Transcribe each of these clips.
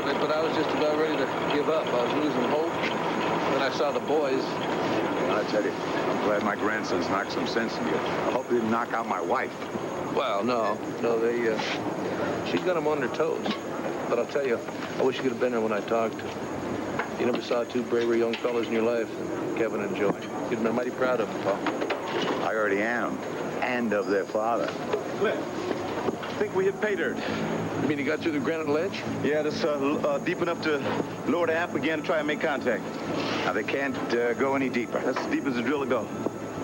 of it, but I was just about ready to give up. I was losing hope. Then I saw the boys. I tell you, I'm glad my grandson's knocked some sense in you. I hope he didn't knock out my wife. Well, no, she's got them on their toes. But I'll tell you, I wish you could have been there when I talked. You never saw two braver young fellas in your life than Kevin and Joey. You'd have been mighty proud of them, Paul. I already am, and of their father. Clint, I think we hit pay dirt. You mean you got through the granite ledge? Yeah, that's deep enough to lower the amp again and try and make contact. Now, they can't go any deeper. That's as deep as the drill will go.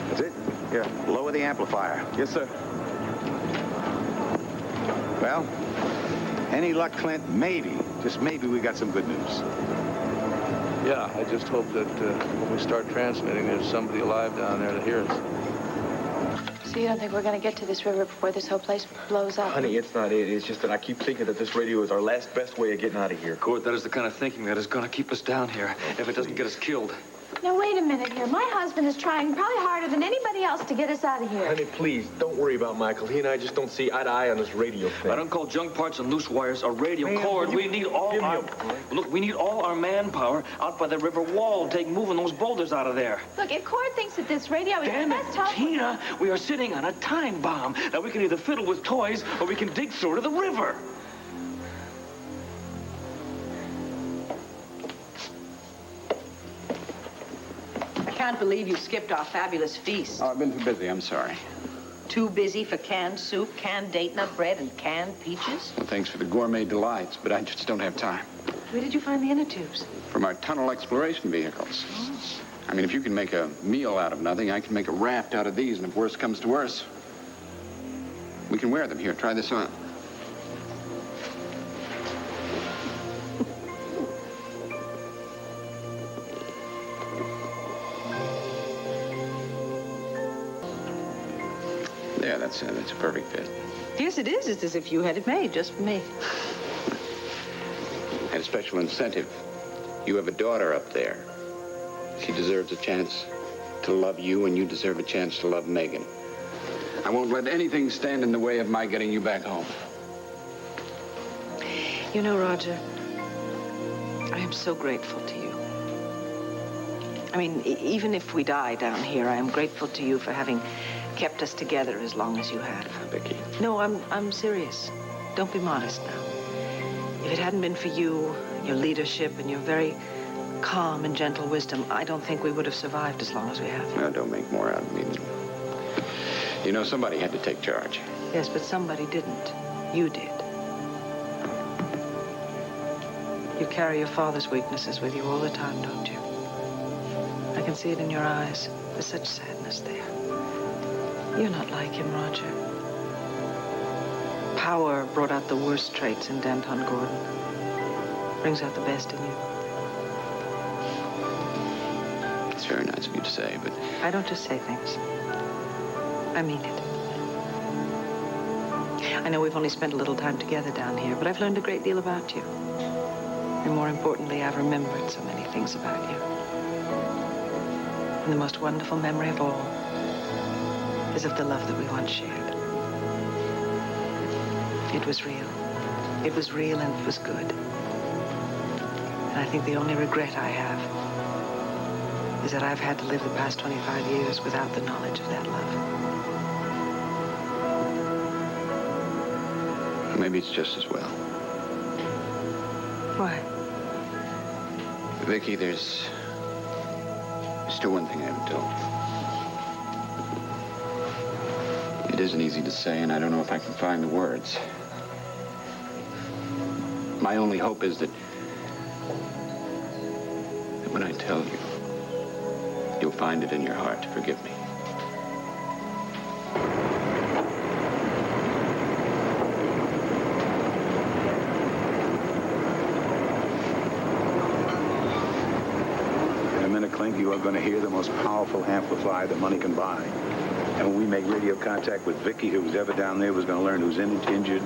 That's it? Yeah. Lower the amplifier. Yes, sir. Well, any luck, Clint? Maybe, just maybe we got some good news. Yeah, I just hope that when we start transmitting, there's somebody alive down there to hear us. So you don't think we're going to get to this river before this whole place blows up? Honey, it's not it. It's just that I keep thinking that this radio is our last best way of getting out of here. Court, that is the kind of thinking that is going to keep us down here if it doesn't get us killed. Now, wait a minute here. My husband is trying probably harder than anybody else to get us out of here. Honey, please, don't worry about Michael. He and I just don't see eye to eye on this radio thing. I don't call junk parts and loose wires a radio cord. We need all our... Look, we need all our manpower out by the river wall to take moving those boulders out of there. Look, if Cord thinks that this radio is Damn the it, best help... Tina, we are sitting on a time bomb. Now, we can either fiddle with toys or we can dig through to the river. I can't believe you skipped our fabulous feast. Oh, I've been too busy. I'm sorry. Too busy for canned soup, canned date nut bread, and canned peaches? Well, thanks for the gourmet delights, but I just don't have time. Where did you find the inner tubes? From our tunnel exploration vehicles. Oh. I mean, if you can make a meal out of nothing, I can make a raft out of these, and if worse comes to worse, we can wear them. Here, try this on. Yeah, that's a perfect fit. Yes, it is. It's as if you had it made just for me. And a special incentive. You have a daughter up there. She deserves a chance to love you, and you deserve a chance to love Megan. I won't let anything stand in the way of my getting you back home. You know, Roger, I am so grateful to you. I mean, even if we die down here, I am grateful to you for having kept us together as long as you have. Vicky. No, I'm serious. Don't be modest now. If it hadn't been for you, your leadership, and your very calm and gentle wisdom, I don't think we would have survived as long as we have. No, don't make more out of me. You know, somebody had to take charge. Yes, but somebody didn't. You did. You carry your father's weaknesses with you all the time, don't you? I can see it in your eyes. There's such sadness there. You're not like him, Roger. Power brought out the worst traits in Danton Gordon. Brings out the best in you. It's very nice of you to say, but... I don't just say things. I mean it. I know we've only spent a little time together down here, but I've learned a great deal about you. And more importantly, I've remembered so many things about you. And the most wonderful memory of all is of the love that we once shared. It was real. It was real and it was good. And I think the only regret I have is that I've had to live the past 25 years without the knowledge of that love. Maybe it's just as well. Why? Vicky, there's still one thing I haven't told you. It isn't easy to say, and I don't know if I can find the words. My only hope is that when I tell you, you'll find it in your heart to forgive me. In a minute, Clint, you are going to hear the most powerful amplifier that money can buy. And when we make radio contact with Vicky, who's ever down there, was going to learn who's injured,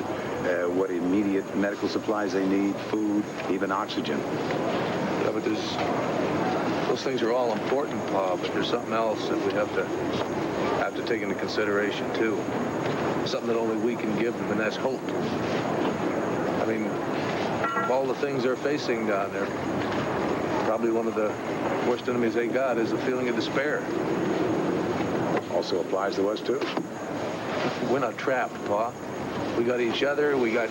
what immediate medical supplies they need, food, even oxygen. Yeah, but those things are all important, Pa, but there's something else that we have to take into consideration, too. Something that only we can give them, and that's hope. I mean, of all the things they're facing down there, probably one of the worst enemies they got is a feeling of despair. Also applies to us, too. We're not trapped, Pa. We got each other. We got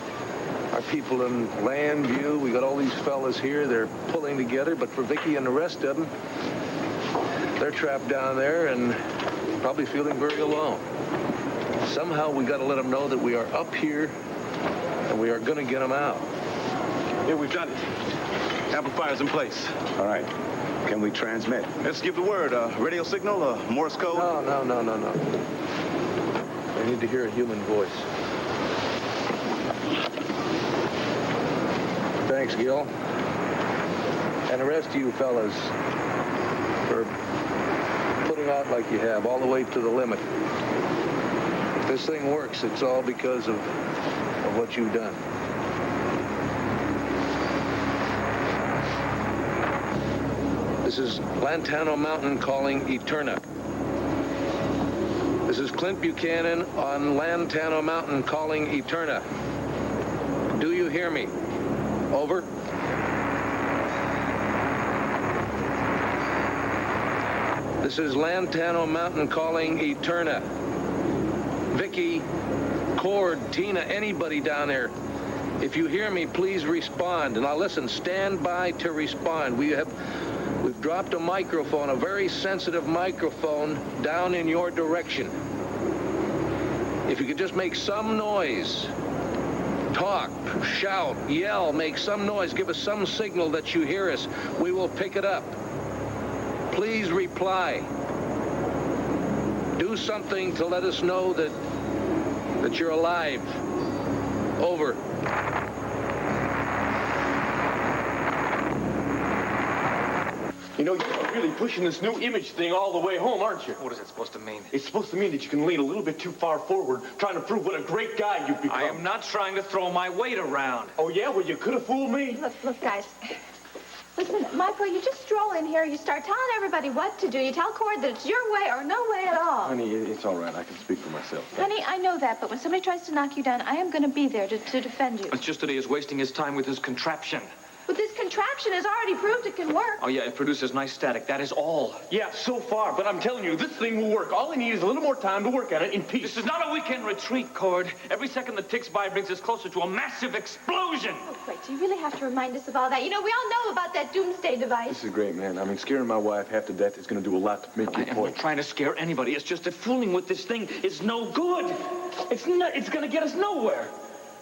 our people in Landview. We got all these fellas here. They're pulling together. But for Vicky and the rest of them, they're trapped down there and probably feeling very alone. Somehow we got to let them know that we are up here and we are going to get them out. Here, we've done it. Amplifier's in place. All right. Can we transmit? Let's give the word. Radio signal, Morse code? No. I need to hear a human voice. Thanks, Gil. And the rest of you fellas for putting out like you have, all the way to the limit. If this thing works, it's all because of what you've done. This is Lantano Mountain calling Eterna. This is Clint Buchanan on Lantano Mountain calling Eterna. Do you hear me? Over. This is Lantano Mountain calling Eterna. Vicky, Cord, Tina, anybody down there, if you hear me, please respond. And now listen, stand by to respond. We've dropped a microphone, a very sensitive microphone, down in your direction. If you could just make some noise, talk, shout, yell, make some noise, give us some signal that you hear us, we will pick it up. Please reply. Do something to let us know that you're alive. Over. You know, you're really pushing this new image thing all the way home, aren't you? What is it supposed to mean? It's supposed to mean that you can lean a little bit too far forward, trying to prove what a great guy you've become. I am not trying to throw my weight around. Oh, yeah? Well, you could have fooled me. Look, guys. Listen, Michael, you just stroll in here. You start telling everybody what to do. You tell Cord that it's your way or no way at all. Honey, it's all right. I can speak for myself. Honey, I know that, but when somebody tries to knock you down, I am going to be there to defend you. It's just that he is wasting his time with his contraption. But this contraption has already proved it can work. Oh, yeah, it produces nice static. That is all. Yeah, so far, but I'm telling you, this thing will work. All I need is a little more time to work at it in peace. This is not a weekend retreat, Cord. Every second that ticks by brings us closer to a massive explosion. Oh, wait, do you really have to remind us of all that? You know, we all know about that doomsday device. This is great, man. I mean, scaring my wife half to death is going to do a lot to make your I am point. not trying to scare anybody. It's just that fooling with this thing is no good. It's going to get us nowhere.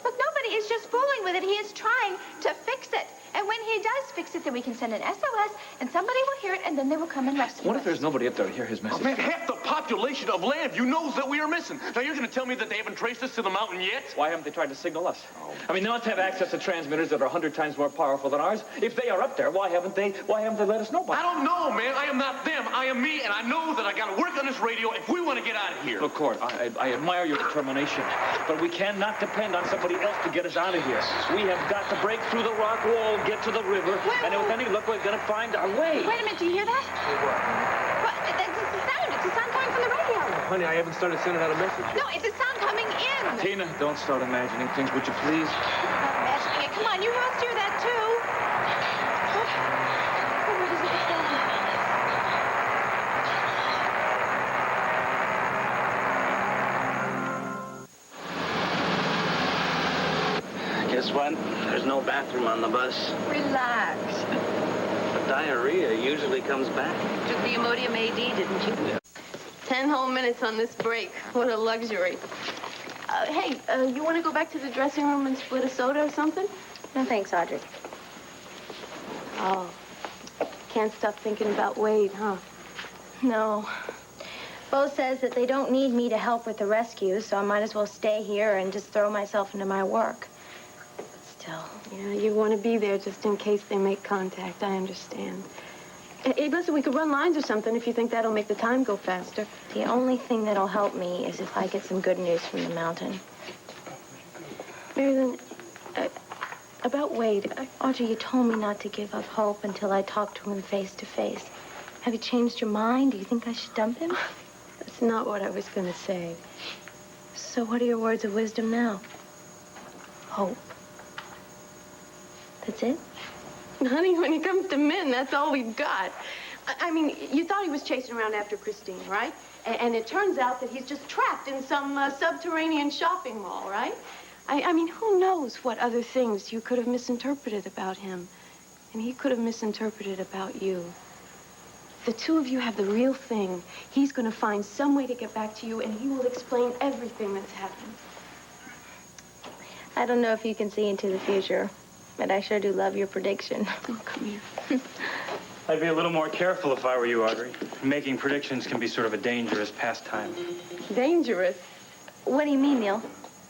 Look, nobody is just fooling with it. He is trying to fix it. And when he does fix it, then we can send an SOS, and somebody will hear it, and then they will come and rescue us. What if there's nobody up there to hear his message? Man, half the population of Landview knows that we are missing. Now, you're going to tell me that they haven't traced us to the mountain yet? Why haven't they tried to signal us? I mean, they must have access to transmitters that are 100 times more powerful than ours. If they are up there, why haven't they let us know about it? I don't know, man. I am not them. I am me, and I know that I got to work on this radio if we want to get out of here. Look, Cord, I admire your determination, but we cannot depend on somebody else to get us out of here. We have got to break through the rock wall, get to the river, and with any luck, we're going to find our way. Wait a minute, do you hear that? What? It's a sound. It's a sound coming from the radio. Honey, I haven't started sending out a message yet. No, it's a sound coming in. Tina, don't start imagining things, would you please? Imagining it. Come on, you must hear that, too. What is it? What's that? Guess what? There's no bathroom on the bus. Relax. The diarrhea usually comes back. Took the Imodium AD, didn't you? 10 whole minutes on this break. What a luxury. Hey, you want to go back to the dressing room and split a soda or something? No, thanks, Audrey. Oh, can't stop thinking about Wade, huh? No. Bo says that they don't need me to help with the rescue, so I might as well stay here and just throw myself into my work. Still. Yeah, you want to be there just in case they make contact. I understand. Hey, listen, we could run lines or something if you think that'll make the time go faster. The only thing that'll help me is if I get some good news from the mountain. Mary Lynn, about Wade, Audrey, you told me not to give up hope until I talked to him face to face. Have you changed your mind? Do you think I should dump him? That's not what I was going to say. So what are your words of wisdom now? Hope. That's it? Honey, when it comes to men, that's all we've got. I mean, you thought he was chasing around after Christine, right? And it turns out that he's just trapped in some subterranean shopping mall, right? I mean, who knows what other things you could have misinterpreted about him. And he could have misinterpreted about you. The two of you have the real thing. He's going to find some way to get back to you, and he will explain everything that's happened. I don't know if you can see into the future, but I sure do love your prediction. Oh, come here. I'd be a little more careful if I were you, Audrey. Making predictions can be sort of a dangerous pastime. Dangerous? What do you mean, Neil?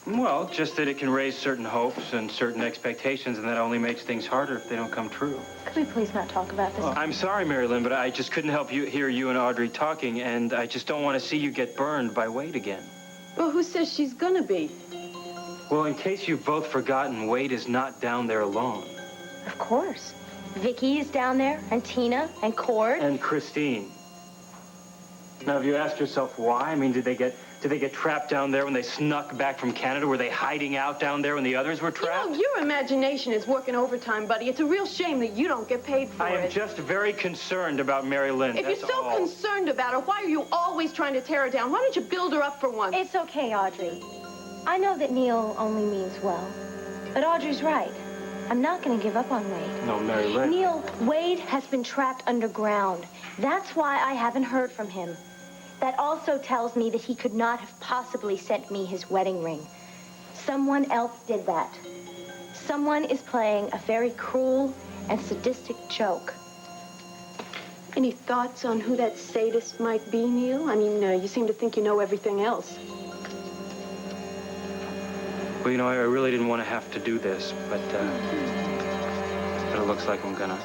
Well, just that it can raise certain hopes and certain expectations, and that only makes things harder if they don't come true. Could we please not talk about this? Well, I'm sorry, Mary Lynn, but I just couldn't help hear you and Audrey talking, and I just don't want to see you get burned by Wade again. Well, who says she's gonna be? Well, in case you've both forgotten, Wade is not down there alone. Of course. Vicky is down there, and Tina, and Cord. And Christine. Now, have you asked yourself why? I mean, did they get trapped down there when they snuck back from Canada? Were they hiding out down there when the others were trapped? You know, your imagination is working overtime, buddy. It's a real shame that you don't get paid for it. I am just very concerned about Mary Lynn. If you're so concerned about her, why are you always trying to tear her down? Why don't you build her up for once? It's okay, Audrey. I know that Neil only means well, but Audrey's right. I'm not going to give up on Wade. No, Mary Lynn. Neil, Wade has been trapped underground. That's why I haven't heard from him. That also tells me that he could not have possibly sent me his wedding ring. Someone else did that. Someone is playing a very cruel and sadistic joke. Any thoughts on who that sadist might be, Neil? I mean, you seem to think you know everything else. Well, you know, I really didn't want to have to do this, but it looks like I'm gonna.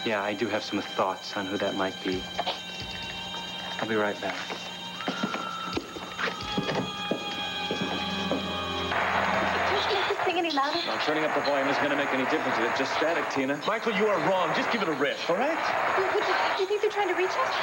Yeah, I do have some thoughts on who that might be. I'll be right back. Can't you make this thing any louder? Now, turning up the volume isn't going to make any difference. It's just static, Tina. Michael, you are wrong. Just give it a rest, all right? Do you think they're trying to reach us?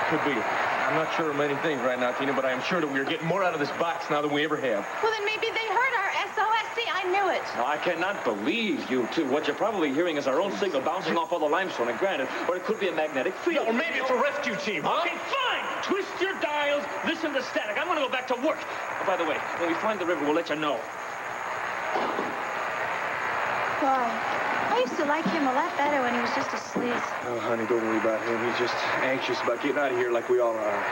Could be. I'm not sure of many things right now, Tina, but I am sure that we are getting more out of this box now than we ever have. Well, then maybe they heard our SOS. See, I knew it. No, I cannot believe you two. What you're probably hearing is our own signal bouncing off all the limestone, and granted, or it could be a magnetic field. Or maybe it's a rescue team, huh? Okay, fine! Twist your dials, listen to static. I'm going to go back to work. Oh, by the way, when we find the river, we'll let you know. Why? I used to like him a lot better when he was just a sleaze. Oh, honey, don't worry about him. He's just anxious about getting out of here like we all are.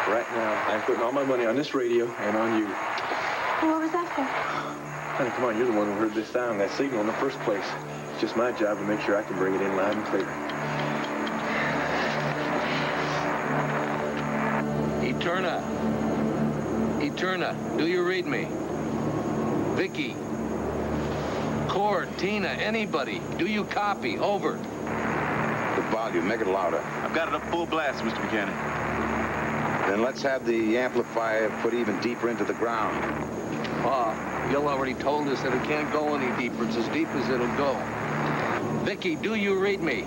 Right now, I'm putting all my money on this radio and on you. Well, what was that for? Honey, come on, you're the one who heard this sound, that signal in the first place. It's just my job to make sure I can bring it in loud and clear. Eterna, do you read me? Vicky, Cord, Tina, anybody, do you copy? Over. The volume, make it louder. I've got it up full blast, Mr. Buchanan. Then let's have the amplifier put even deeper into the ground. Pa, Gil already told us that it can't go any deeper. It's as deep as it'll go. Vicky, do you read me?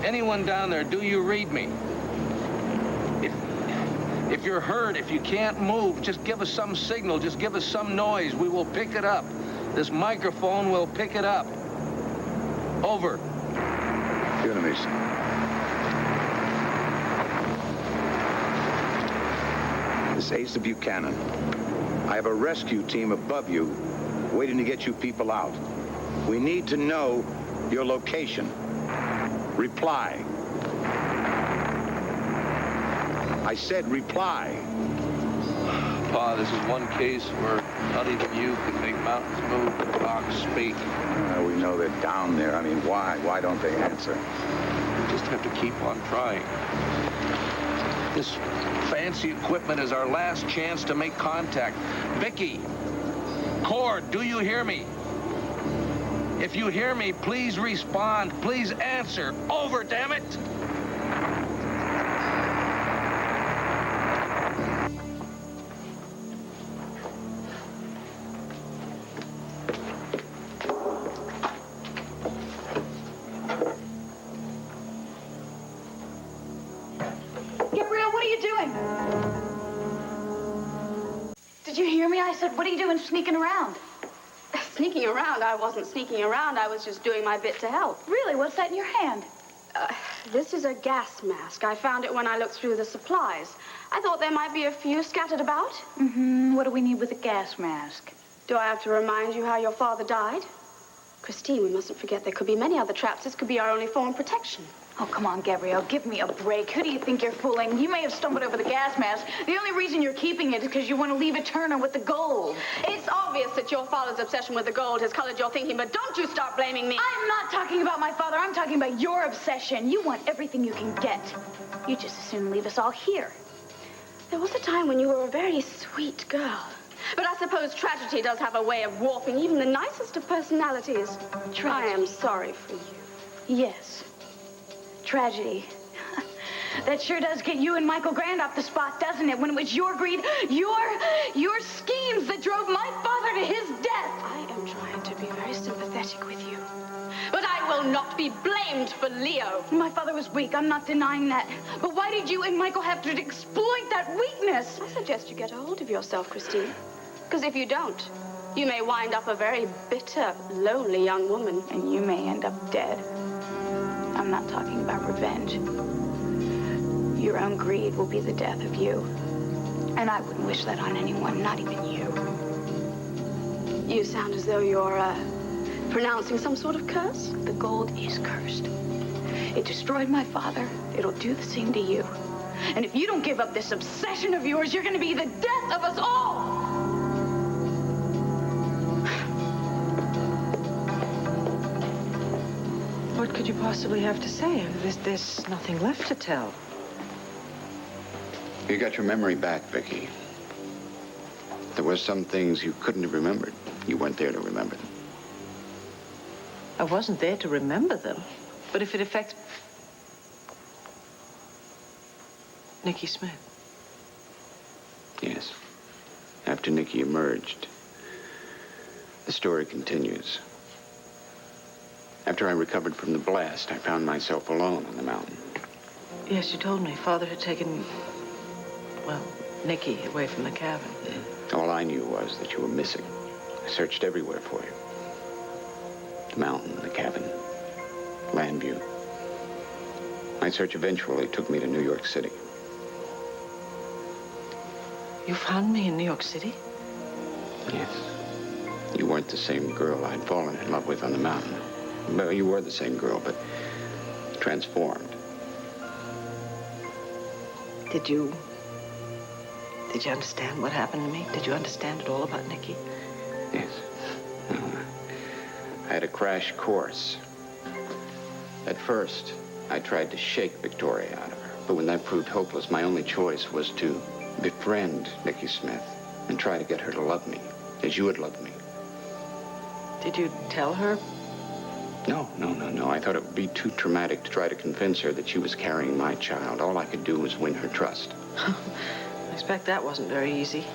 Anyone down there, do you read me? If you're hurt, if you can't move, just give us some signal. Just give us some noise. We will pick it up. This microphone will pick it up. Over. Give it to me, son. This is Asa Buchanan. I have a rescue team above you waiting to get you people out. We need to know your location. Reply. I said reply. Pa, this is one case where not even you can make mountains move and rocks speak. We know they're down there. I mean, why? Why don't they answer? We just have to keep on trying. This fancy equipment is our last chance to make contact. Vicky, Cord, do you hear me? If you hear me, please respond. Please answer. Over, damn it! Did you hear me? I said, what are you doing sneaking around? Sneaking around? I wasn't sneaking around. I was just doing my bit to help. Really? What's that in your hand? This is a gas mask. I found it when I looked through the supplies. I thought there might be a few scattered about. Mm-hmm. What do we need with a gas mask? Do I have to remind you how your father died? Christine, we mustn't forget there could be many other traps. This could be our only form of protection. Oh, come on, Gabrielle, give me a break. Who do you think you're fooling? You may have stumbled over the gas mask. The only reason you're keeping it is because you want to leave it Turner with the gold. It's obvious that your father's obsession with the gold has colored your thinking, but don't you start blaming me. I'm not talking about my father. I'm talking about your obsession. You want everything you can get. You just as soon leave us all here. There was a time when you were a very sweet girl. But I suppose tragedy does have a way of warping even the nicest of personalities. Tragedy. I am sorry for you. Yes. Tragedy. That sure does get you and Michael Grand off the spot, doesn't it? When it was your greed, your schemes that drove my father to his death. I am trying to be very sympathetic with you. But I will not be blamed for Leo. My father was weak. I'm not denying that. But why did you and Michael have to exploit that weakness? I suggest you get a hold of yourself, Christine. Because if you don't, you may wind up a very bitter, lonely young woman. And you may end up dead. I'm not talking about revenge. Your own greed will be the death of you. And I wouldn't wish that on anyone, not even you. You sound as though you're, pronouncing some sort of curse? The gold is cursed. It destroyed my father. It'll do the same to you. And if you don't give up this obsession of yours, you're going to be the death of us all. What could you possibly have to say? There's nothing left to tell. You got your memory back, Vicky. There were some things you couldn't have remembered. You weren't there to remember them. I wasn't there to remember them. But if it affects Nicky Smith. Yes. After Nicky emerged, the story continues. After I recovered from the blast, I found myself alone on the mountain. Yes, you told me. Father had taken, well, Nicky away from the cabin. All I knew was that you were missing. I searched everywhere for you. The mountain, the cabin, Landview. My search eventually took me to New York City. You found me in New York City? Yes. You weren't the same girl I'd fallen in love with on the mountain. Well, you were the same girl, but transformed. Did you understand what happened to me? Did you understand it all about Nicky? Yes. I had a crash course. At first, I tried to shake Victoria out of her. But when that proved hopeless, my only choice was to befriend Nicky Smith and try to get her to love me, as you had loved me. Did you tell her? No. I thought it would be too traumatic to try to convince her that she was carrying my child. All I could do was win her trust. I expect that wasn't very easy.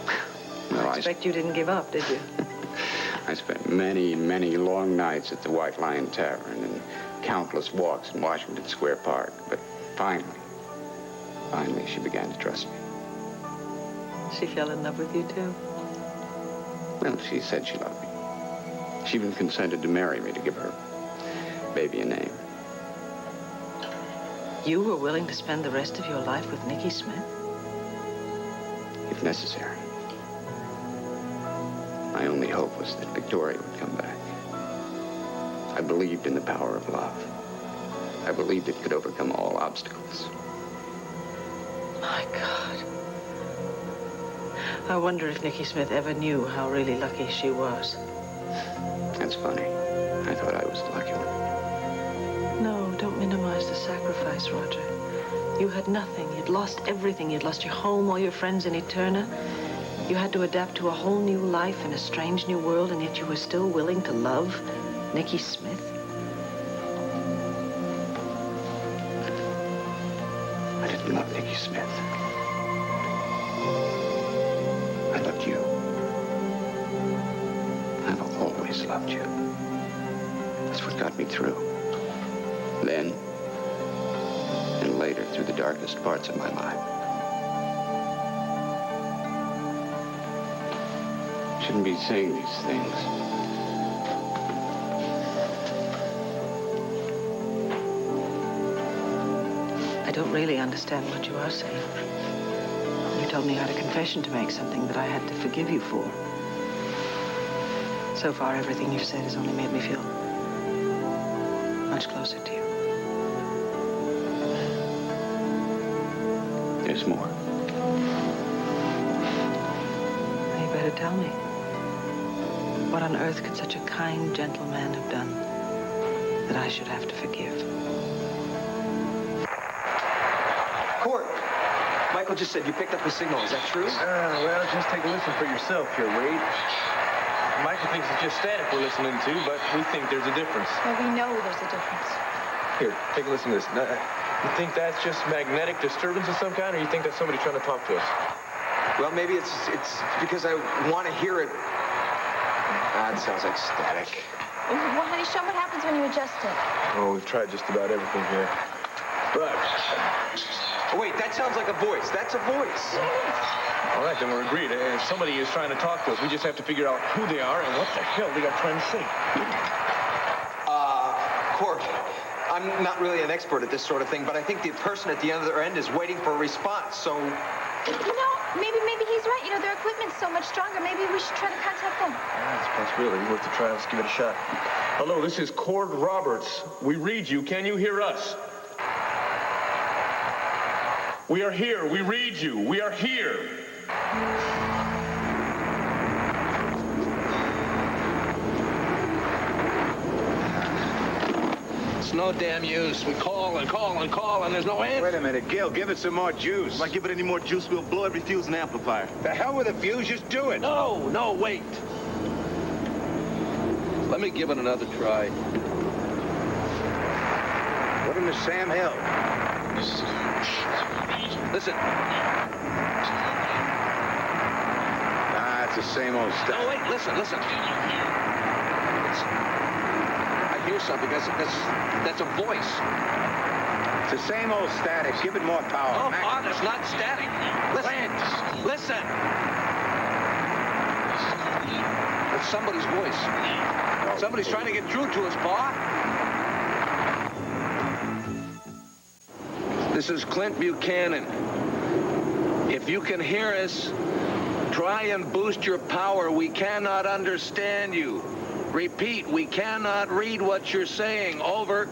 Well, I expect you didn't give up, did you? I spent many, many long nights at the White Lion Tavern and countless walks in Washington Square Park. But finally, she began to trust me. She fell in love with you, too? Well, she said she loved me. She even consented to marry me to give her baby a name. You were willing to spend the rest of your life with Nicky Smith? If necessary. My only hope was that Victoria would come back. I believed in the power of love. I believed it could overcome all obstacles. My God. I wonder if Nicky Smith ever knew how really lucky she was. That's funny. I thought I was the lucky one. No, don't minimize the sacrifice, Roger. You had nothing. You'd lost everything. You'd lost your home, all your friends in Eterna. You had to adapt to a whole new life in a strange new world, and yet you were still willing to love Nicky Smith. I didn't love Nicky Smith. I loved you. I've always loved you. That's what got me through. Then, and later, through the darkest parts of my life. Shouldn't be saying these things. don't really understand what you are saying. You told me I had a confession to make, something that I had to forgive you for. So far, everything you've said has only made me feel much closer to you. There's more. You better tell me. What on earth could such a kind, gentle man have done that I should have to forgive? Court, Michael just said you picked up the signal. Is that true? Well, just take a listen for yourself here, Wade. Michael thinks it's just static we're listening to, but we think there's a difference. Well, we know there's a difference. Here, take a listen to this. Now, you think that's just magnetic disturbance of some kind, or you think that's somebody trying to talk to us? Well, maybe it's because I want to hear it. Ah, it sounds like static. Well, honey, show what happens when you adjust it. Oh, we've tried just about everything here. But... Oh, wait, that sounds like a voice. That's a voice. All right, then we're agreed. If somebody is trying to talk to us, we just have to figure out who they are and what the hell they are trying to say. Court, I'm not really an expert at this sort of thing, but I think the person at the other end is waiting for a response, so... You know, maybe he's right. You know, their equipment's so much stronger. Maybe we should try to contact them. That's a possibility. Worth a try. Let's give it a shot. Hello, this is Cord Roberts. We read you. Can you hear us? We are here. We read you. We are here. It's no damn use. We call and call and call, and there's no answer. Wait a minute, Gil, give it some more juice. If I give it any more juice, we'll blow every fuse and amplifier. The hell with the fuse, just do it. No, wait. Let me give it another try. Put him to Sam Hill. Listen. Ah, it's the same old stuff. No, wait, listen. I hear something. That's a voice. It's the same old static. Give it more power. Oh, Father, it's not static. Listen. It's somebody's voice. Somebody's trying to get through to us, Pa. This is Clint Buchanan. If you can hear us, try and boost your power. We cannot understand you. Repeat, we cannot read what you're saying. Over.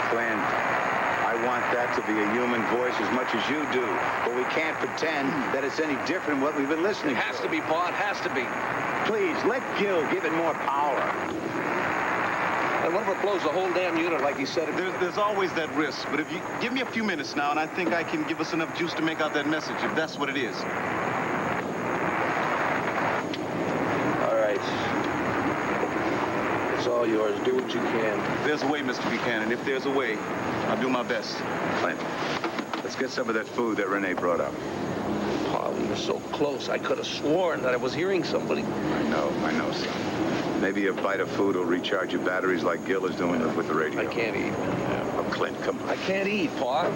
Clint, I want that to be a human voice as much as you do, but we can't pretend that it's any different what we've been listening to. It has to be, Pa. It has to be. Please, let Gil give it more power. And what if it blows the whole damn unit like he said it would? There's always that risk, but if you give me a few minutes now, and I think I can give us enough juice to make out that message, if that's what it is. All right. It's all yours. Do what you can. There's a way, Mr. Buchanan. If there's a way, I'll do my best. Clint, let's get some of that food that Renee brought up. Pa, we were so close. I could have sworn that I was hearing somebody. I know, son. Maybe a bite of food will recharge your batteries like Gil is doing with the radio. I can't eat. Oh, Clint, come on. I can't eat, Pa.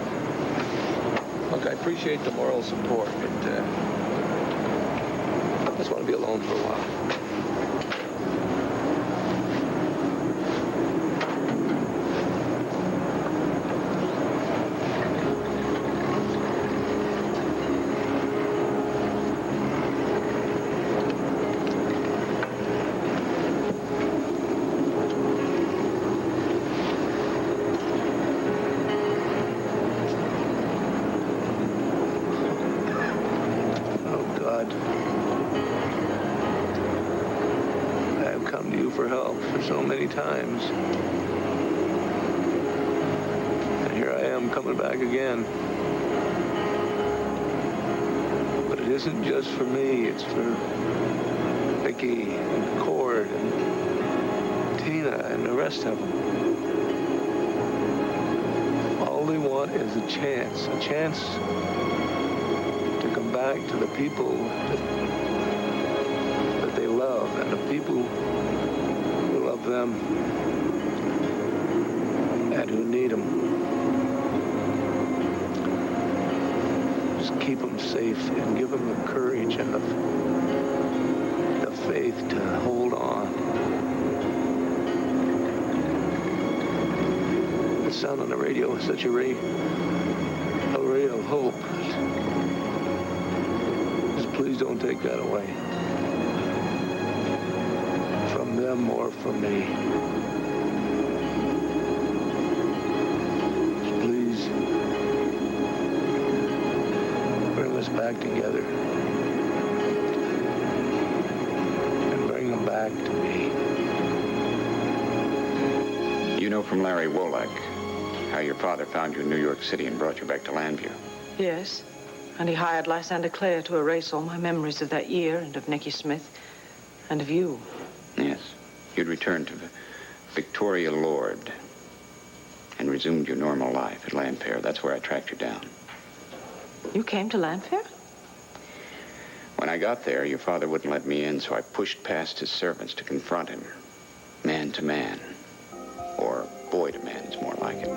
Look, I appreciate the moral support, but I just want to be alone for a while. For help for so many times. And here I am coming back again. But it isn't just for me, it's for Vicky and Cord and Tina and the rest of them. All they want is a chance to come back to the people that they love and the people them and who need them. Just keep them safe and give them the courage and the to hold on. The sound on the radio is such a ray of hope. Just please don't take that away. From them or from me. Just please bring us back together. And bring them back to me. You know from Larry Wolak how your father found you in New York City and brought you back to Landview. Yes. And he hired Lysander Clare to erase all my memories of that year and of Nicky Smith and of you. Yes. You'd returned to Victoria Lord and resumed your normal life at Landfair. That's where I tracked you down. You came to Landfair? When I got there, your father wouldn't let me in, so I pushed past his servants to confront him. Man to man. Or boy to man, it's more like it.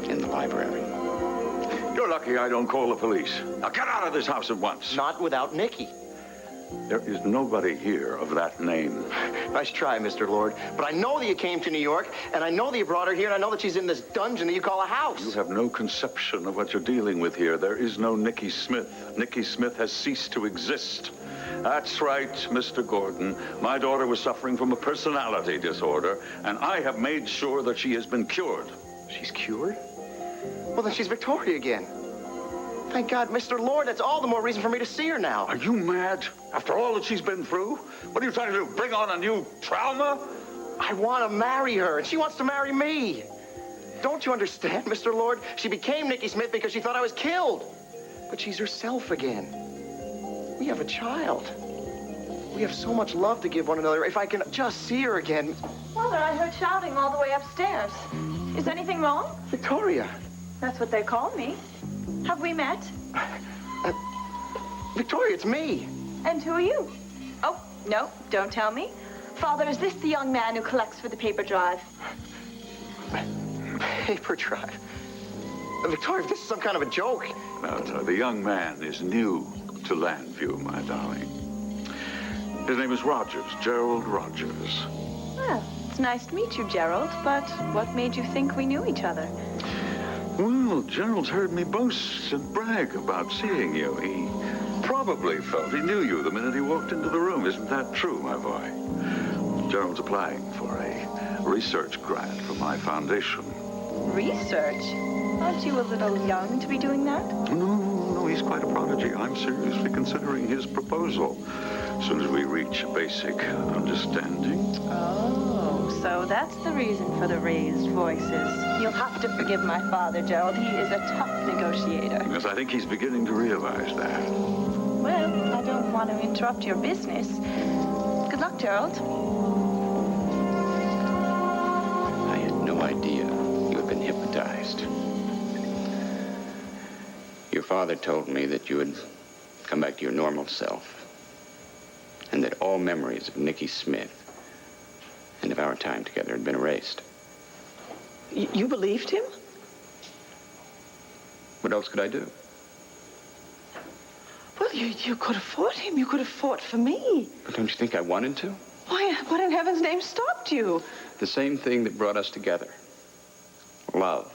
In the library. You're lucky I don't call the police. Now get out of this house at once. Not without Nicky. There is nobody here of that name. Nice try, Mr. Lord. But I know that you came to New York, and I know that you brought her here, and I know that she's in this dungeon that you call a house. You have no conception of what you're dealing with here. There is no Nicky Smith. Nicky Smith has ceased to exist. That's right, Mr. Gordon. My daughter was suffering from a personality disorder, and I have made sure that she has been cured. She's cured? Well, then she's Victoria again. Thank God, Mr. Lord, that's all the more reason for me to see her now. Are you mad? After all that she's been through? What are you trying to do, bring on a new trauma? I want to marry her, and she wants to marry me. Don't you understand, Mr. Lord? She became Nicky Smith because she thought I was killed. But she's herself again. We have a child. We have so much love to give one another. If I can just see her again. Mother, I heard shouting all the way upstairs. Is anything wrong? Victoria. That's what they call me. Have we met? Victoria, it's me. And who are you? Oh, no, don't tell me. Father, is this the young man who collects for the paper drive? Paper drive? Victoria, this is some kind of a joke. No, the young man is new to Landview, my darling. His name is Rogers, Gerald Rogers. Well, it's nice to meet you, Gerald, but what made you think we knew each other? Well, Gerald's heard me boast and brag about seeing you. He probably felt he knew you the minute he walked into the room. Isn't that true, my boy? Gerald's applying for a research grant from my foundation. Research? Aren't you a little young to be doing that? No, he's quite a prodigy. I'm seriously considering his proposal. As soon as we reach a basic understanding. Oh, so that's the reason for the raised voices. You'll have to forgive my father, Gerald. He is a tough negotiator. Yes, I think he's beginning to realize that. Well, I don't want to interrupt your business. Good luck, Gerald. I had no idea you had been hypnotized. Your father told me that you had come back to your normal self. And that all memories of Nicky Smith and of our time together had been erased. You believed him? What else could I do? Well, you could have fought him. You could have fought for me. But don't you think I wanted to? Why, what in heaven's name stopped you? The same thing that brought us together. Love.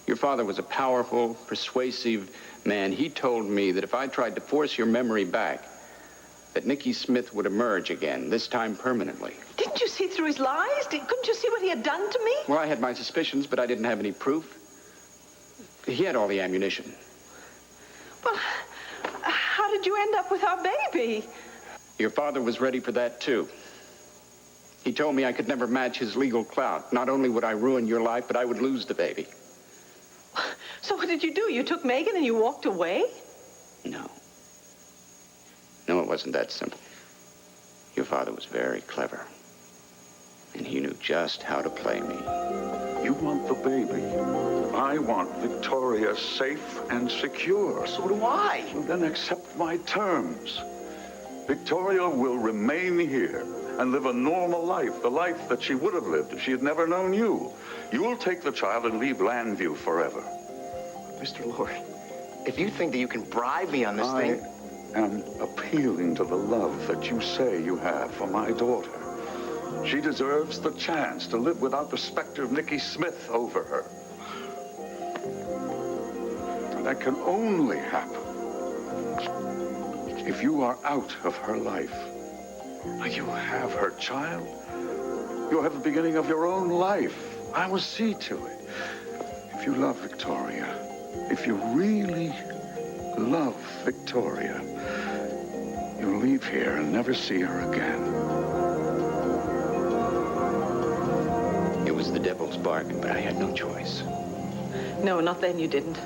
Your father was a powerful, persuasive man. He told me that if I tried to force your memory back, that Nicky Smith would emerge again, this time permanently. Didn't you see through his lies? Couldn't you see what he had done to me? Well, I had my suspicions, but I didn't have any proof. He had all the ammunition. Well, how did you end up with our baby? Your father was ready for that, too. He told me I could never match his legal clout. Not only would I ruin your life, but I would lose the baby. So what did you do? You took Megan and you walked away? No. No, it wasn't that simple. Your father was very clever. And he knew just how to play me. You want the baby. I want Victoria safe and secure. So do I. Well, then accept my terms. Victoria will remain here and live a normal life, the life that she would have lived if she had never known you. You'll take the child and leave Landview forever. Mr. Lord, if you think that you can bribe me on this thing... and appealing to the love that you say you have for my daughter. She deserves the chance to live without the specter of Nicky Smith over her. And that can only happen if you are out of her life. You have her child. You have the beginning of your own life. I will see to it. If you love Victoria, if you really love Victoria, you'll leave here and never see her again. It was the devil's bargain, but I had no choice. No, not then you didn't.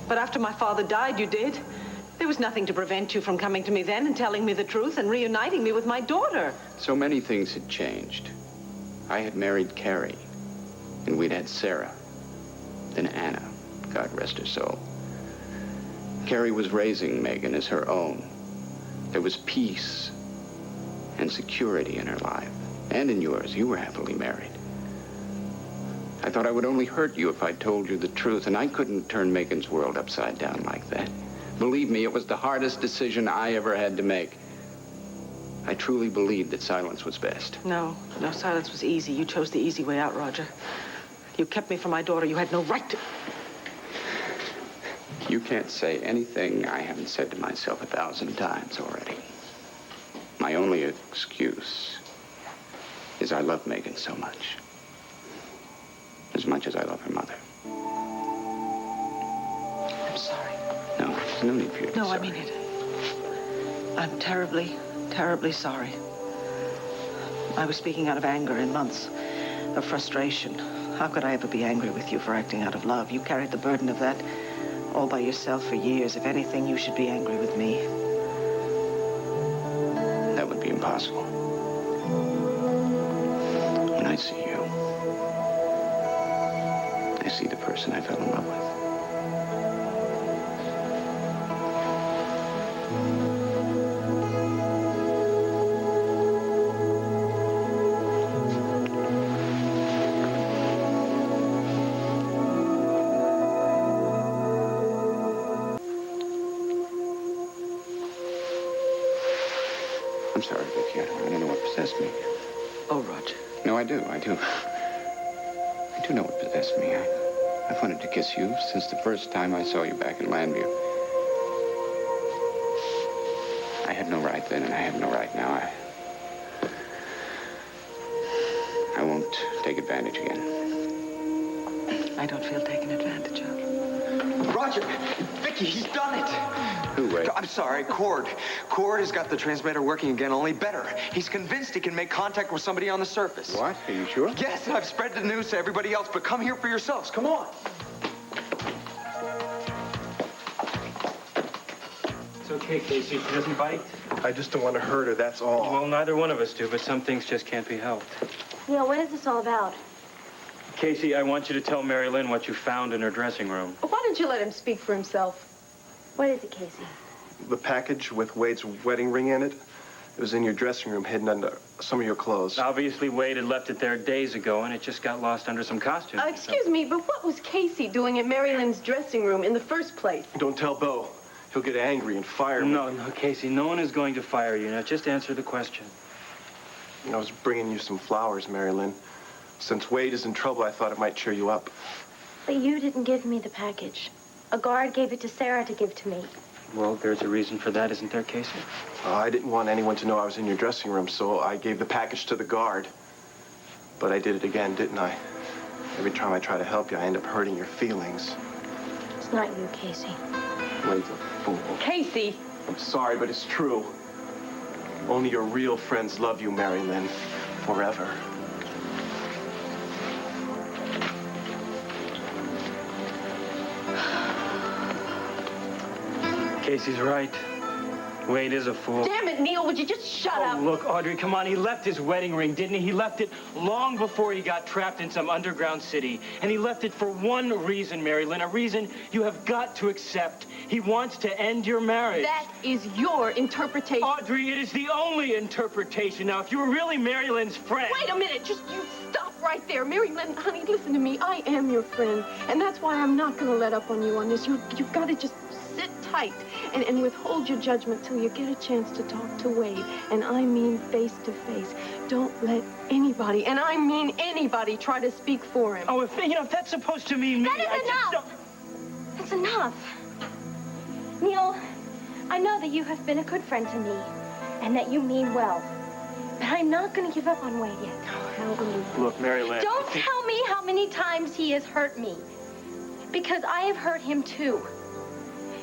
But after my father died, you did. There was nothing to prevent you from coming to me then and telling me the truth and reuniting me with my daughter. So many things had changed. I had married Carrie, and we'd had Sarah, then Anna, God rest her soul. Carrie was raising Megan as her own. There was peace and security in her life, and in yours. You were happily married. I thought I would only hurt you if I told you the truth, and I couldn't turn Megan's world upside down like that. Believe me, it was the hardest decision I ever had to make. I truly believed that silence was best. No, silence was easy. You chose the easy way out, Roger. You kept me from my daughter. You had no right to... You can't say anything I haven't said to myself 1,000 times already. My only excuse is I love Megan so much. As much as I love her mother. I'm sorry. No, there's no need for you to be No, sorry. I mean it. I'm terribly, terribly sorry. I was speaking out of anger in months of frustration. How could I ever be angry with you for acting out of love? You carried the burden of that all by yourself for years. If anything, you should be angry with me. That would be impossible. When I see you, I see the person I fell in love with. I'm sorry, Vicky. I don't know what possessed me. Oh, Roger. No, I do. I do know what possessed me. I've wanted to kiss you since the first time I saw you back in Landview. I had no right then, and I have no right now. I won't take advantage again. I don't feel taken advantage of. Roger! Vicky, he's done it! Who, Ray? I'm sorry, Cord. Cord has got the transmitter working again, only better. He's convinced he can make contact with somebody on the surface. What? Are you sure? Yes, I've spread the news to everybody else, but come here for yourselves. Come on. It's okay, Casey. She doesn't bite. I just don't want to hurt her, that's all. Well, neither one of us do, but some things just can't be helped. Neil, what is this all about? Casey, I want you to tell Mary Lynn what you found in her dressing room. Why don't you let him speak for himself? What is it, Casey? The package with Wade's wedding ring in it, it was in your dressing room hidden under some of your clothes. Obviously, Wade had left it there days ago, and it just got lost under some costumes. Excuse me, but what was Casey doing in Mary Lynn's dressing room in the first place? Don't tell Bo. He'll get angry and fire me. No, Casey, no one is going to fire you. Now, just answer the question. I was bringing you some flowers, Mary Lynn. Since Wade is in trouble, I thought it might cheer you up. But you didn't give me the package. A guard gave it to Sarah to give to me. Well, there's a reason for that, isn't there, Casey? I didn't want anyone to know I was in your dressing room, so I gave the package to the guard. But I did it again, didn't I? Every time I try to help you, I end up hurting your feelings. It's not you, Casey. Wade's a fool. Casey! I'm sorry, but it's true. Only your real friends love you, Mary Lynn. Forever. Casey's right. Wade is a fool. Damn it, Neil, would you just shut up? Look, Audrey, come on. He left his wedding ring, didn't he? He left it long before he got trapped in some underground city. And he left it for one reason, Mary Lynn, a reason you have got to accept. He wants to end your marriage. That is your interpretation. Audrey, it is the only interpretation. Now, if you were really Mary Lynn's friend... Wait a minute, just you stop right there. Mary Lynn, honey, listen to me. I am your friend. And that's why I'm not going to let up on you on this. You've got to just sit tight. tight and withhold your judgment till you get a chance to talk to Wade. And I mean face to face. Don't let anybody, and I mean anybody, try to speak for him. Oh, if that's supposed to mean me, That is enough. That's enough. Neil, I know that you have been a good friend to me and that you mean well. But I'm not going to give up on Wade yet. Look, Mary Lynn. Don't tell me how many times he has hurt me. Because I have hurt him too.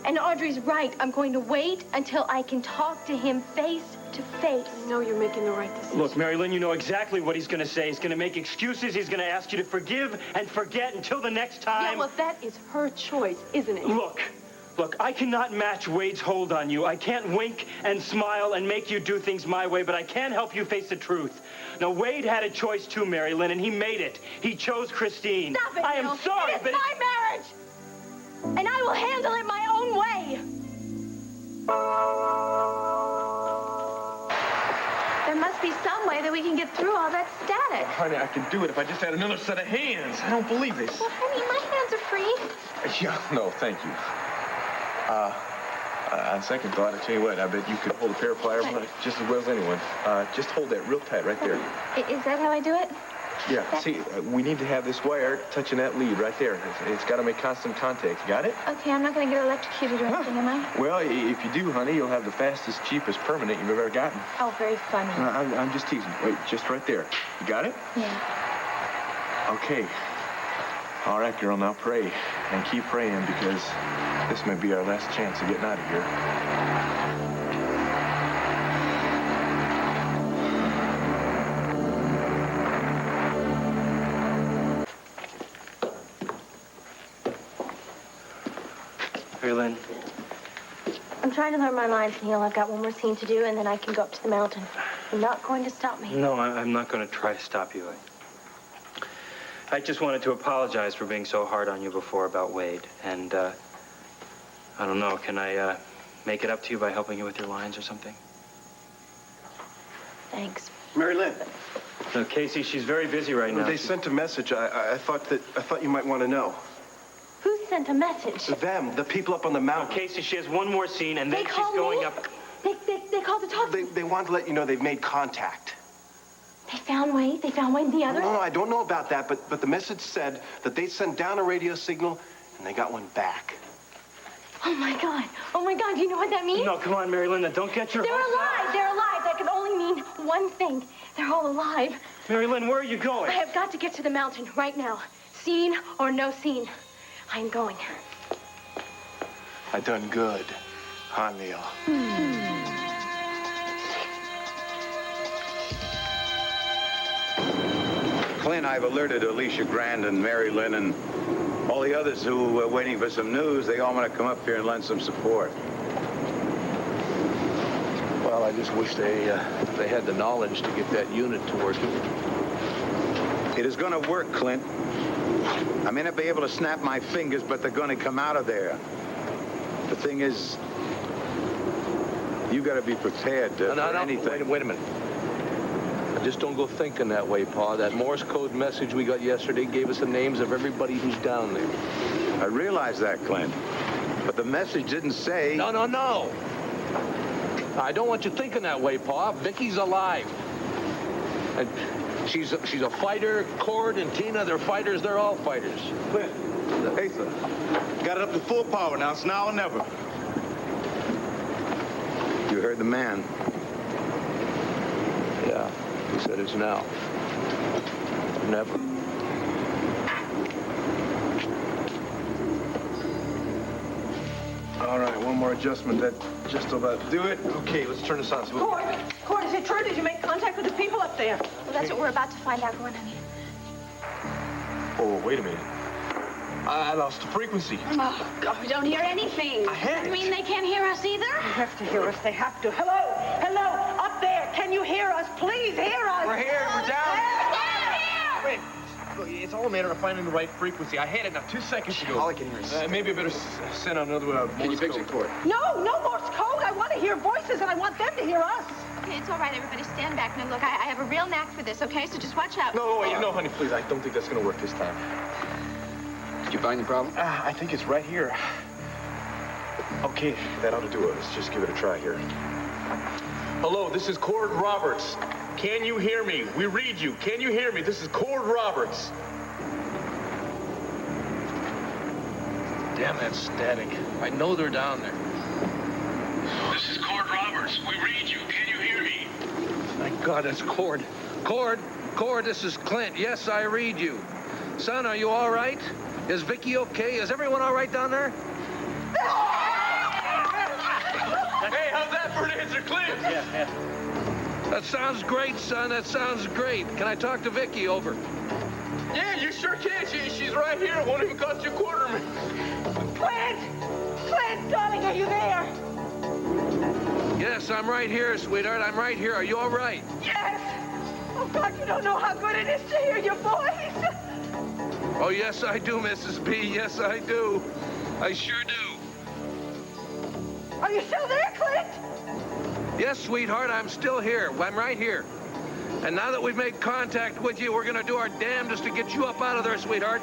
And Audrey's right. I'm going to wait until I can talk to him face to face. I know you're making the right decision. Look, Mary Lynn, you know exactly what he's going to say. He's going to make excuses. He's going to ask you to forgive and forget until the next time. Yeah, well, that is her choice, isn't it? Look, I cannot match Wade's hold on you. I can't wink and smile and make you do things my way, but I can help you face the truth. Now, Wade had a choice too, Mary Lynn, and he made it. He chose Christine. Stop it, I am Neil. sorry, It is but my marriage! And I will handle it my own way. There must be some way that we can get through all that static. Honey, I could do it if I just had another set of hands. I don't believe this. Well, honey, my hands are free. Yeah, no, thank you. On second thought, I tell you what, I bet you could hold a pair of pliers just as well as anyone. Just hold that real tight right there. Is that how I do it? Yeah, see, we need to have this wire touching that lead right there. It's got to make constant contact. Got it? Okay, I'm not going to get electrocuted or anything, am I? Well, if you do, honey, you'll have the fastest, cheapest permanent you've ever gotten. Oh, very funny. I'm just teasing. Wait, just right there. You got it? Yeah. Okay. All right, girl, now pray. And keep praying because this may be our last chance of getting out of here. Mary Lynn. I'm trying to learn my lines, Neil. I've got one more scene to do, and then I can go up to the mountain. You're not going to stop me. No, I'm not going to try to stop you. I just wanted to apologize for being so hard on you before about Wade. And, I don't know, can I, make it up to you by helping you with your lines or something? Thanks. Mary Lynn. No, Casey, she's very busy right now. They sent a message. I thought you might want to know. Who sent a message? Them, the people up on the mountain. Casey, she has one more scene, and then she's going up. They called to talk to me. They wanted to let you know they've made contact. They found Wade? They found Wade and the others? No, I don't know about that, but the message said that they sent down a radio signal, and they got one back. Oh, my God. Oh, my God. Do you know what that means? No, come on, Mary Lynn, don't get your They're hopes alive. up. They're alive. That could only mean one thing. They're all alive. Mary Lynn, where are you going? I have got to get to the mountain right now. Scene or no scene. I am going. I done good, huh, Neil? Clint, I've alerted Alicia Grand and Mary Lynn and all the others who are waiting for some news. They all want to come up here and lend some support. Well, I just wish they had the knowledge to get that unit to working. It is going to work, Clint. I may not be able to snap my fingers, but they're going to come out of there. The thing is, you got to be prepared for anything. Wait a minute. Just don't go thinking that way, Pa. That Morse code message we got yesterday gave us the names of everybody who's down there. I realize that, Clint. But the message didn't say... No. I don't want you thinking that way, Pa. Vicky's alive. And she's a fighter. Cord and Tina, they're fighters. They're all fighters. Clint. Hey, sir. Got it up to full power now. It's now or never. You heard the man. Yeah, he said it's now. Never. All right, one more adjustment. That just about do it. Okay, let's turn this on. Cord, is it true? Did you make contact with the people up there? Well, that's what we're about to find out, Gordon. Oh, wait a minute. I lost the frequency. Oh, God, we don't hear anything. I had it. You mean they can't hear us either? They have to hear us. They have to. Hello, up there. Can you hear us? Please hear us. We're here. We're down. Down here! Wait. Look, it's all a matter of finding the right frequency. I had it now 2 seconds ago. All I can hear is... Maybe I better send out another Can you fix it, Cord? No Morse code. I want to hear voices, and I want them to hear us. Okay, it's all right, everybody. Stand back. Now, look, I have a real knack for this, okay? So just watch out. No, honey, please. I don't think that's going to work this time. Did you find the problem? I think it's right here. Okay, that ought to do it. Let's just give it a try here. Hello, this is Cord Roberts. Can you hear me? We read you. Can you hear me? This is Cord Roberts. Damn that static. I know they're down there. This is Cord Roberts. We read you. Can you hear me? Thank God it's Cord. Cord, this is Clint. Yes, I read you. Son, are you all right? Is Vicky okay? Is everyone all right down there? Hey, how's that for an answer, Clint? Yeah. That sounds great, son. That sounds great. Can I talk to Vicky? Over. Yeah, you sure can. She's right here. It won't even cost you a quarter. Clint! Clint, darling, are you there? Yes, I'm right here, sweetheart. I'm right here. Are you all right? Yes! Oh, God, you don't know how good it is to hear your voice. Oh, yes, I do, Mrs. B. Yes, I do. I sure do. Are you still there, Clint? Yes, sweetheart, I'm still here. I'm right here. And now that we've made contact with you, we're going to do our damnedest to get you up out of there, sweetheart.